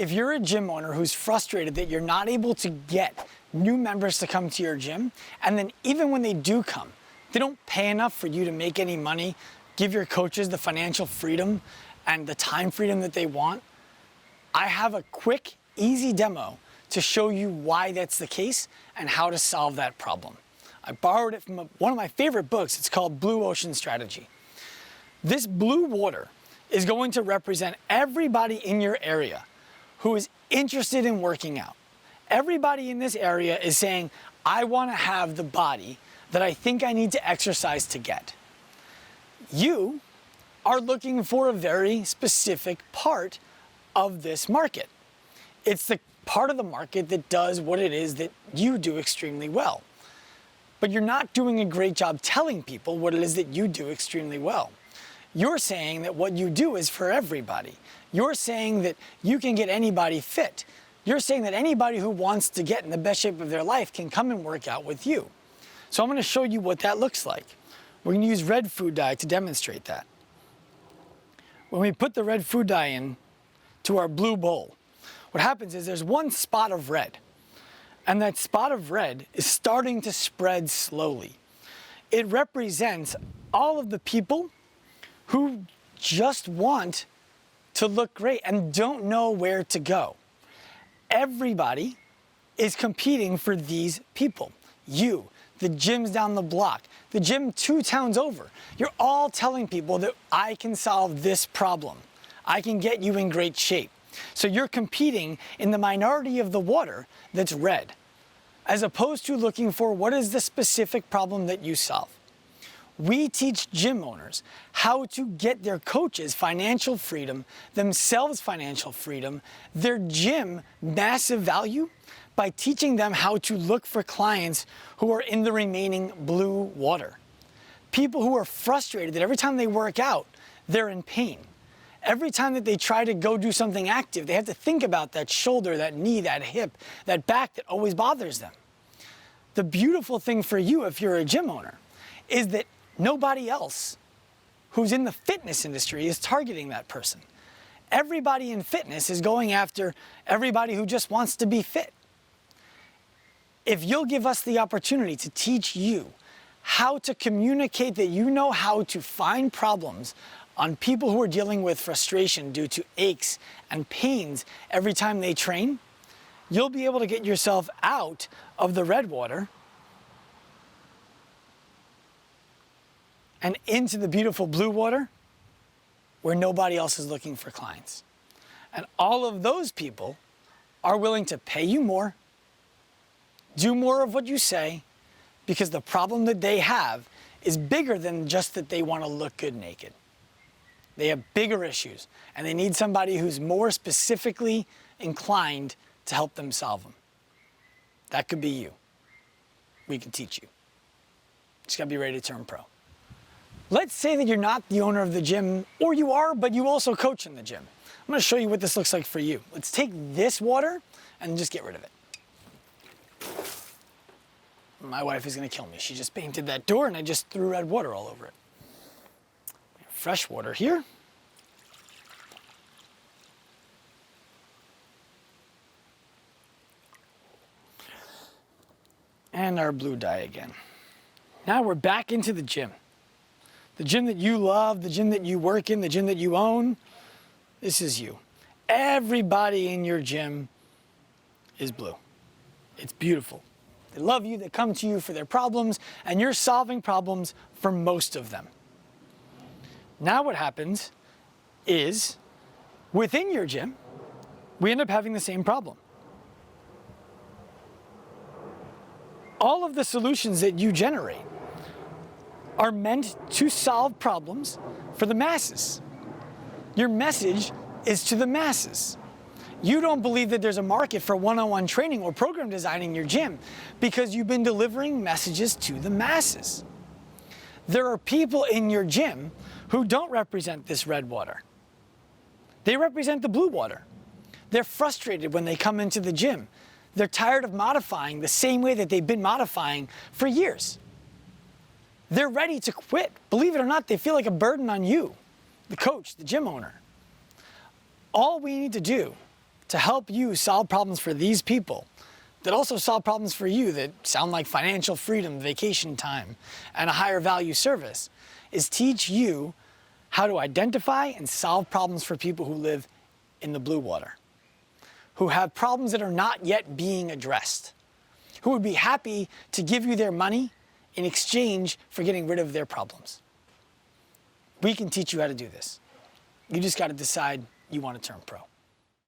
If you're a gym owner who's frustrated that you're not able to get new members to come to your gym, and then even when they do come, they don't pay enough for you to make any money, give your coaches the financial freedom and the time freedom that they want, I have a quick, easy demo to show you why that's the case and how to solve that problem. I borrowed it from one of my favorite books. It's called Blue Ocean Strategy. This blue water is going to represent everybody in your area who is interested in working out. Everybody in this area is saying, I want to have the body that I think I need to exercise to get. You are looking for a very specific part of this market. It's the part of the market that does what it is that you do extremely well. But you're not doing a great job telling people what it is that you do extremely well. You're saying that what you do is for everybody. You're saying that you can get anybody fit. You're saying that anybody who wants to get in the best shape of their life can come and work out with you. So I'm going to show you what that looks like. We're going to use red food dye to demonstrate that. When we put the red food dye in to our blue bowl, what happens is there's one spot of red, and that spot of red is starting to spread slowly. It represents all of the people who just want to look great and don't know where to go. Everybody is competing for these people. You, the gyms down the block, the gym 2 towns over. You're all telling people that I can solve this problem. I can get you in great shape. So you're competing in the minority of the water that's red, as opposed to looking for what is the specific problem that you solve. We teach gym owners how to get their coaches financial freedom, themselves financial freedom, their gym massive value by teaching them how to look for clients who are in the remaining blue water. People who are frustrated that every time they work out, they're in pain. Every time that they try to go do something active, they have to think about that shoulder, that knee, that hip, that back that always bothers them. The beautiful thing for you, if you're a gym owner, is that nobody else who's in the fitness industry is targeting that person. Everybody in fitness is going after everybody who just wants to be fit. If you'll give us the opportunity to teach you how to communicate that you know how to find problems on people who are dealing with frustration due to aches and pains every time they train, you'll be able to get yourself out of the red water and into the beautiful blue water where nobody else is looking for clients. And all of those people are willing to pay you more, do more of what you say, because the problem that they have is bigger than just that they want to look good naked. They have bigger issues, and they need somebody who's more specifically inclined to help them solve them. That could be you. We can teach you. Just gotta be ready to turn pro. Let's say that you're not the owner of the gym, or you are, but you also coach in the gym. I'm gonna show you what this looks like for you. Let's take this water and just get rid of it. My wife is gonna kill me. She just painted that door and I just threw red water all over it. Fresh water here. And our blue dye again. Now we're back into the gym. The gym that you love, the gym that you work in, the gym that you own. This is you. Everybody in your gym is blue. It's beautiful. They love you, they come to you for their problems, and you're solving problems for most of them. Now what happens is, within your gym, we end up having the same problem. All of the solutions that you generate are meant to solve problems for the masses. Your message is to the masses. You don't believe that there's a market for one-on-one training or program design in your gym because you've been delivering messages to the masses. There are people in your gym who don't represent this red water. They represent the blue water. They're frustrated when they come into the gym. They're tired of modifying the same way that they've been modifying for years. They're ready to quit. Believe it or not, they feel like a burden on you, the coach, the gym owner. All we need to do to help you solve problems for these people that also solve problems for you that sound like financial freedom, vacation time, and a higher value service, is teach you how to identify and solve problems for people who live in the blue water, who have problems that are not yet being addressed, who would be happy to give you their money in exchange for getting rid of their problems. We can teach you how to do this. You just got to decide you want to turn pro.